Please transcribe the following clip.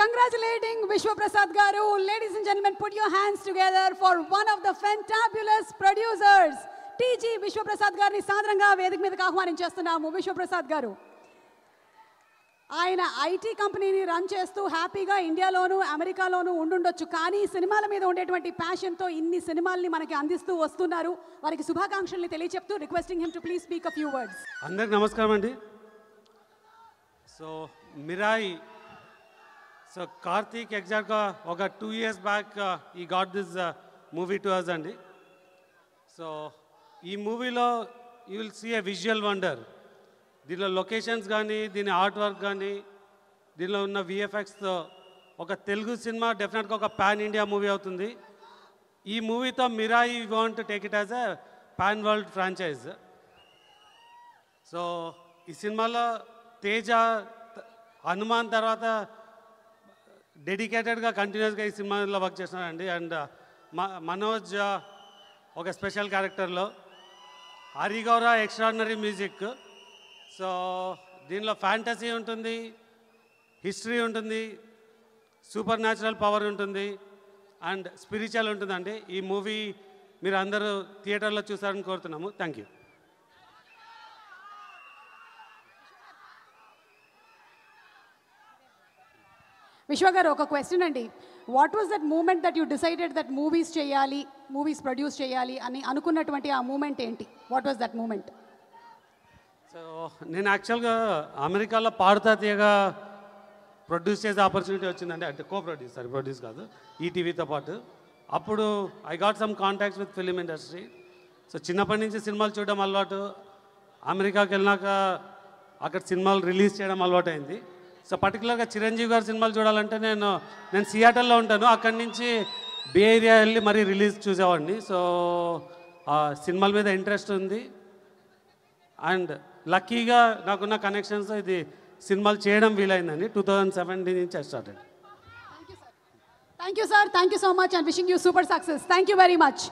Congratulating Vishwa Prasad Garu. Ladies and gentlemen, put your hands together for one of the fantabulous producers. TG Vishwa Prasad Garu ni సాదరంగా వేదిక మీదకి ఆహ్వానించేస్తున్నాము. Vishwa Prasad Garu ఆయన IT కంపెనీని run చేస్తూ హ్యాపీగా ఇండియాలోను అమెరికాలోను ఉండుండొచ్చు, కానీ సినిమాల మీద ఉండేటువంటి ప్యాషన్తో ఇన్ని సినిమాల్ని మనకి అందిస్తూ వస్తున్నారు. వారికి శుభాకాంక్షల్ని తెలియచెప్తూ requesting him to please speak a few words. అందరికి నమస్కారం అండి. సో మిరాయి, సో కార్తీక్ ఎగ్జాక్ట్గా ఒక 2 years back he got this movie to us అండి. సో ఈ మూవీలో you will see a visual wonder. దీనిలో లొకేషన్స్ కానీ, దీని ఆర్ట్ వర్క్ కానీ, దీనిలో ఉన్న విఎఫ్ఎక్స్తో ఒక తెలుగు సినిమా డెఫినెట్గా ఒక పాన్ ఇండియా మూవీ అవుతుంది. ఈ మూవీతో Mirai want to take it as a pan world franchise. So ఈ సినిమాలో తేజ, హనుమాన్ తర్వాత డెడికేటెడ్గా కంటిన్యూస్గా ఈ సినిమాలో వర్క్ చేస్తున్నారండి. అండ్ మనోజ్ ఒక స్పెషల్ క్యారెక్టర్లో, హరిగౌర ఎక్స్ట్రాడినరీ మ్యూజిక్. సో దీనిలో ఫ్యాంటసీ ఉంటుంది, హిస్టరీ ఉంటుంది, సూపర్ న్యాచురల్ పవర్ ఉంటుంది అండ్ స్పిరిచువల్ ఉంటుందండి. ఈ మూవీ మీరు అందరూ థియేటర్లో చూసారని కోరుతున్నాము. Thank you. విశ్వ గారు, ఒక క్వశ్చన్ అండి. What was that moment that you decided that movies చేయాలి, మూవీస్ ప్రొడ్యూస్ చేయాలి అని అనుకున్నటువంటి ఆ మూమెంట్ ఏంటి? What was that moment? So నేను యాక్చువల్గా అమెరికాలో పాడుతా తీయగా ప్రొడ్యూస్ చేసే ఆపర్చునిటీ వచ్చిందండి. అంటే ప్రొడ్యూస్ కాదు, ఈటీవీతో పాటు. అప్పుడు I got some contacts with film industry. So చిన్నప్పటి నుంచి సినిమాలు చూడడం అలవాటు. అమెరికాకి వెళ్ళినాక అక్కడ సినిమాలు రిలీజ్ చేయడం అలవాటు అయింది. సో పర్టికులర్గా చిరంజీవి గారి సినిమాలు చూడాలంటే నేను సియాటల్లో ఉంటాను. అక్కడి నుంచి బే ఏరియా వెళ్ళి మరీ రిలీజ్ చూసేవాడిని. సో ఆ సినిమాల మీద ఇంట్రెస్ట్ ఉంది. అండ్ లక్కీగా నాకున్న కనెక్షన్స్ ఇది సినిమాలు చేయడం వీలైందండి. 2017 నుంచి started. Thank you sir, thank you so much and wishing you super success. Thank you very much.